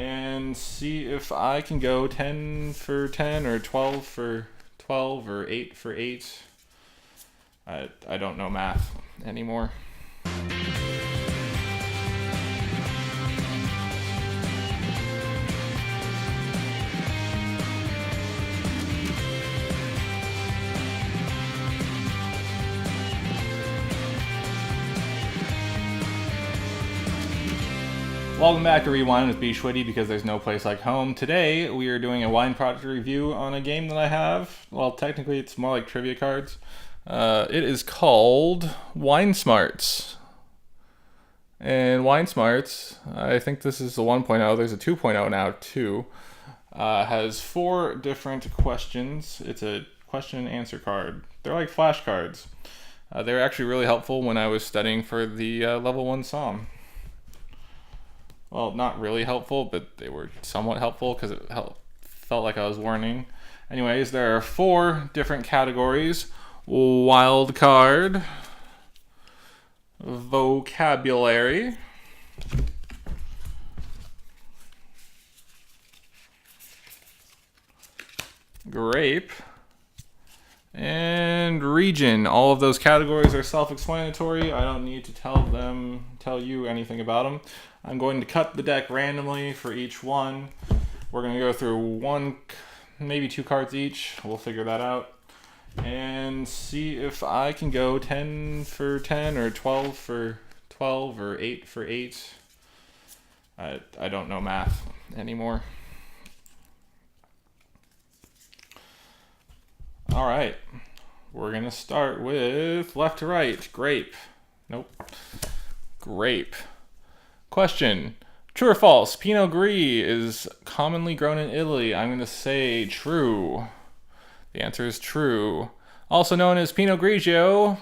and see if I can go 10 for 10 or 12 for 12 or 8 for 8. I don't know math anymore. Welcome back to Rewind with bschwitty, because there's no place like home. Today we are doing a wine product review on a game that I have. Well, technically it's more like trivia cards. It is called Wine Smarts. And Wine Smarts, I think this is the 1.0. There's a 2.0 now too. Has 4 different questions. It's a question and answer card. They're like flashcards. They were actually really helpful when I was studying for the level 1 Somm. Well, not really helpful, but they were somewhat helpful because it felt like I was learning. Anyways, there are 4 different categories: wild card, vocabulary, grape, and region. All of those categories are self-explanatory. I don't need to tell you anything about them. I'm going to cut the deck randomly for each one. We're going to go through 1, maybe 2 cards each. We'll figure that out and see if I can go 10 for 10 or 12 for 12 or 8 for 8. I don't know math anymore. All right, we're going to start with left to right. Grape. Nope. Grape. Question: true or false? Pinot Gris is commonly grown in Italy. I'm going to say true. The answer is true. Also known as Pinot Grigio,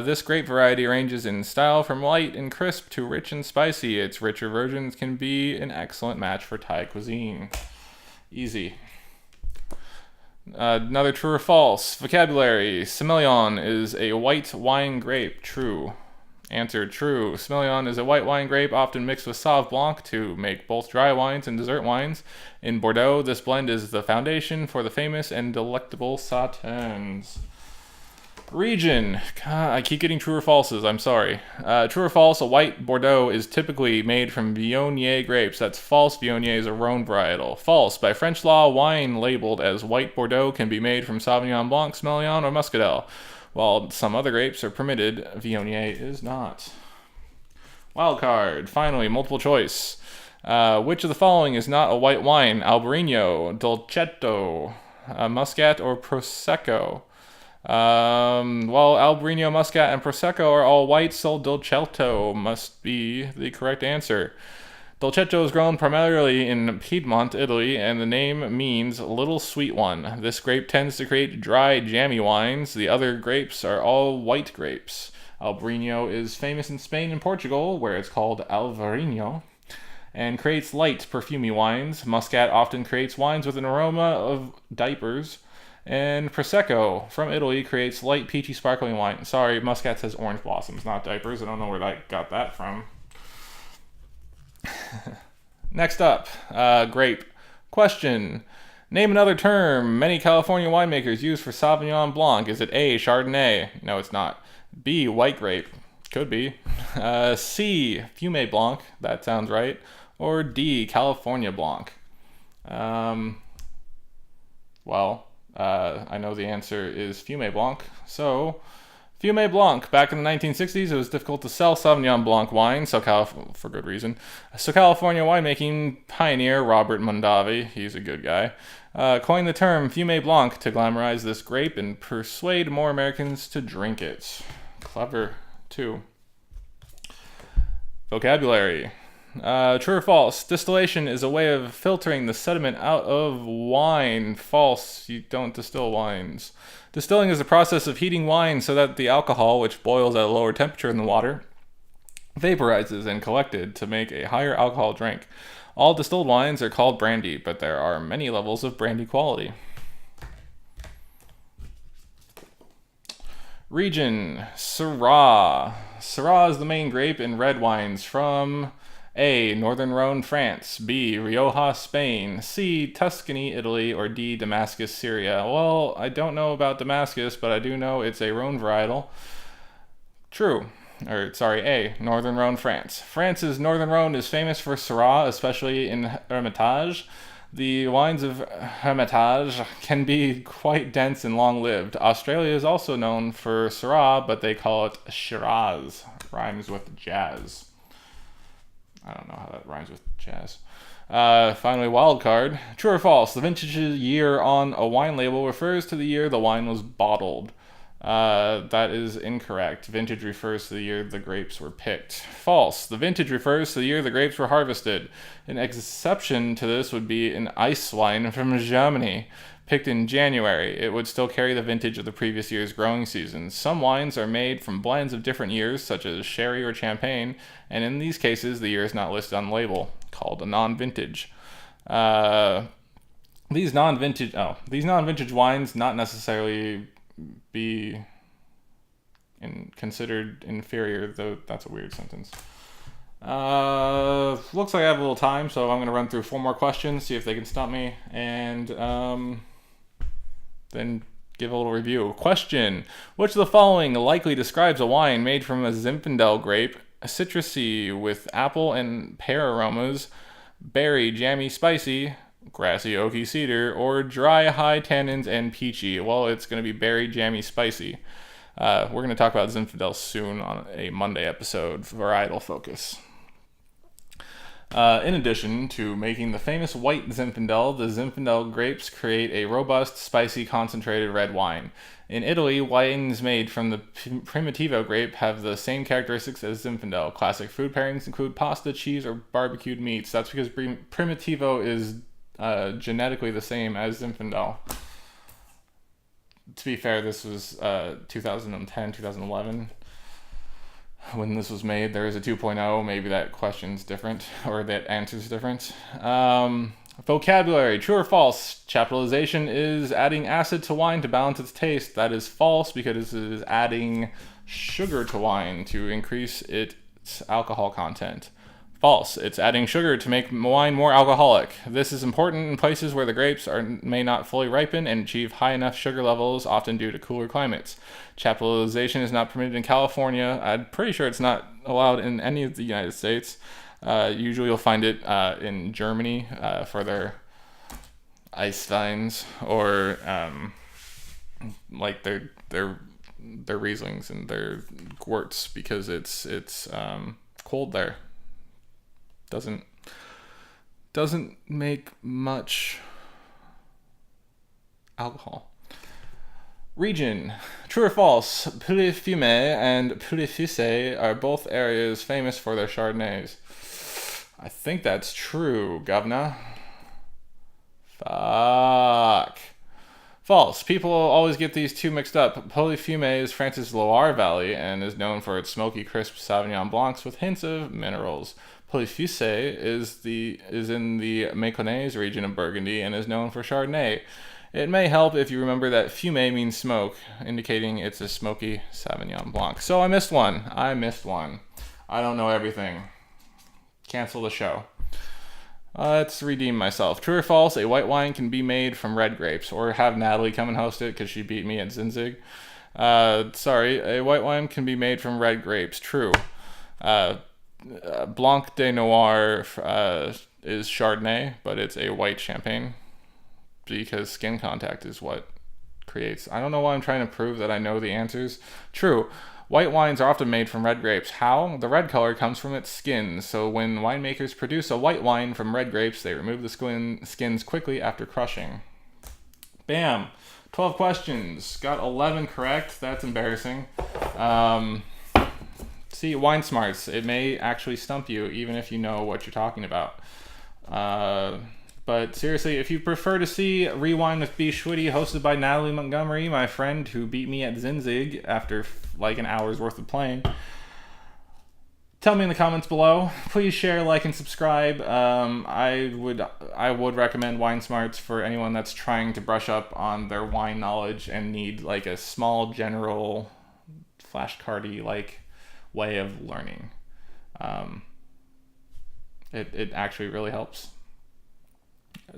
this grape variety ranges in style from light and crisp to rich and spicy. Its richer versions can be an excellent match for Thai cuisine. Easy. Another true or false. Vocabulary: Semillon is a white wine grape. True. Answer: true. Semillon is a white wine grape often mixed with Sauv Blanc to make both dry wines and dessert wines. In Bordeaux, this blend is the foundation for the famous and delectable Sauternes. Region. God, I keep getting true or falses. I'm sorry. True or false? A white Bordeaux is typically made from Viognier grapes. That's false. Viognier is a Rhone varietal. False. By French law, wine labeled as white Bordeaux can be made from Sauvignon Blanc, Semillon, or Muscadel. While some other grapes are permitted, Viognier is not. Wild card. Finally, multiple choice. Which of the following is not a white wine? Albariño, Dolcetto, Muscat, or Prosecco? Well, Albariño, Muscat, and Prosecco are all white, so Dolcetto must be the correct answer. Dolcetto is grown primarily in Piedmont, Italy, and the name means little sweet one. This grape tends to create dry, jammy wines. The other grapes are all white grapes. Albariño is famous in Spain and Portugal, where it's called Albariño, and creates light, perfumey wines. Muscat often creates wines with an aroma of diapers. And Prosecco, from Italy, creates light, peachy, sparkling wine. Sorry, Muscat says orange blossoms, not diapers. I don't know where I got that from. Next up, grape. Question: name another term many California winemakers use for Sauvignon Blanc. Is it A, Chardonnay? No, it's not. B, white grape. Could be. C, Fumé Blanc. That sounds right. Or D, California Blanc. Well, I know the answer is Fumé Blanc. So, Fumé Blanc. Back in the 1960s, it was difficult to sell Sauvignon Blanc wine, for good reason. So California winemaking pioneer Robert Mondavi, he's a good guy, coined the term Fumé Blanc to glamorize this grape and persuade more Americans to drink it. Clever, too. Vocabulary. True or false? Distillation is a way of filtering the sediment out of wine. False. You don't distill wines. Distilling is the process of heating wine so that the alcohol, which boils at a lower temperature in the water, vaporizes and collected to make a higher alcohol drink. All distilled wines are called brandy, but there are many levels of brandy quality. Region: Shiraz. Shiraz is the main grape in red wines from A. Northern Rhone, France. B. Rioja, Spain. C. Tuscany, Italy. Or D. Damascus, Syria. Well, I don't know about Damascus, but I do know it's a Rhone varietal. True. A. Northern Rhone, France. France's Northern Rhone is famous for Syrah, especially in Hermitage. The wines of Hermitage can be quite dense and long-lived. Australia is also known for Syrah, but they call it Shiraz. Rhymes with jazz. I don't know how that rhymes with jazz. Finally, wild card. True or false? The vintage year on a wine label refers to the year the wine was bottled. That is incorrect. Vintage refers to the year the grapes were picked. False. The vintage refers to the year the grapes were harvested. An exception to this would be an ice wine from Germany, picked in January. It would still carry the vintage of the previous year's growing season. Some wines are made from blends of different years, such as sherry or champagne, and in these cases, the year is not listed on the label, called a non-vintage. These non-vintage wines not necessarily be considered inferior, though that's a weird sentence. Looks like I have a little time, so I'm going to run through 4 more questions, see if they can stump me, and then give a little review. Question: which of the following likely describes a wine made from a Zinfandel grape, citrusy with apple and pear aromas, berry, jammy, spicy, grassy, oaky, cedar, or dry, high tannins and peachy? Well, it's going to be berry, jammy, spicy. We're going to talk about Zinfandel soon on a Monday episode, varietal focus. In addition to making the famous white Zinfandel, the Zinfandel grapes create a robust, spicy, concentrated red wine. In Italy, wines made from the Primitivo grape have the same characteristics as Zinfandel. Classic food pairings include pasta, cheese, or barbecued meats. That's because Primitivo is genetically the same as Zinfandel. To be fair, this was 2010, 2011. When this was made. There is a 2.0. Maybe that question's different, or that answer's different. Vocabulary. True or false? Chaptalization is adding acid to wine to balance its taste. That is false, because it is adding sugar to wine to increase its alcohol content. False. It's adding sugar to make wine more alcoholic. This is important in places where the grapes may not fully ripen and achieve high enough sugar levels, often due to cooler climates. Chaptalization is not permitted in California. I'm pretty sure it's not allowed in any of the United States. Usually you'll find it in Germany for their ice vines, or like their Rieslings and their Gwurts, because it's cold there. Doesn't make much alcohol. Region. True or false? Pouilly-Fumé and Pouilly-Fuissé are both areas famous for their Chardonnays. I think that's true, governor. Fuck. False. People always get these two mixed up. Pouilly-Fumé is France's Loire Valley and is known for its smoky, crisp Sauvignon Blancs with hints of minerals. Pouilly-Fuissé is in the Mâconnais region of Burgundy and is known for Chardonnay. It may help if you remember that fumé means smoke, indicating it's a smoky Sauvignon Blanc. So I missed one. I don't know everything. Cancel the show. Let's redeem myself. True or false? A white wine can be made from red grapes, or have Natalie come and host it because she beat me at Zinzig. A white wine can be made from red grapes. True. Blanc de Noirs is Chardonnay, but it's a white champagne, because skin contact is what creates. I don't know why I'm trying to prove that I know the answers. True. White wines are often made from red grapes. How? The red color comes from its skins, so when winemakers produce a white wine from red grapes, they remove the skins quickly after crushing. Bam! 12 questions. Got 11 correct. That's embarrassing. See, Wine Smarts. It may actually stump you, even if you know what you're talking about. But seriously, if you prefer to see Rewind with bschwitty, hosted by Natalie Montgomery, my friend who beat me at Zinzig after like an hour's worth of playing, tell me in the comments below. Please share, like, and subscribe. I would recommend Wine Smarts for anyone that's trying to brush up on their wine knowledge and need like a small general flashcardy like way of learning. It actually really helps.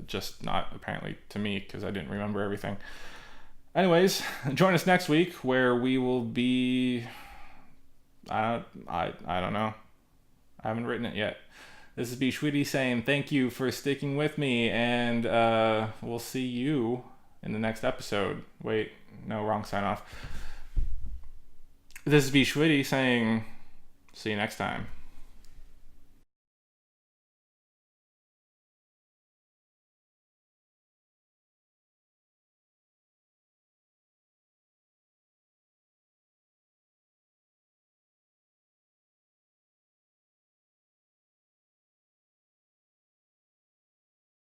Just not apparently to me, because I didn't remember everything. Anyways, join us next week where we will be... I don't know. I haven't written it yet. This is bschwitty saying thank you for sticking with me, and we'll see you in the next episode. Wait, no, wrong sign off. This is bschwitty saying see you next time.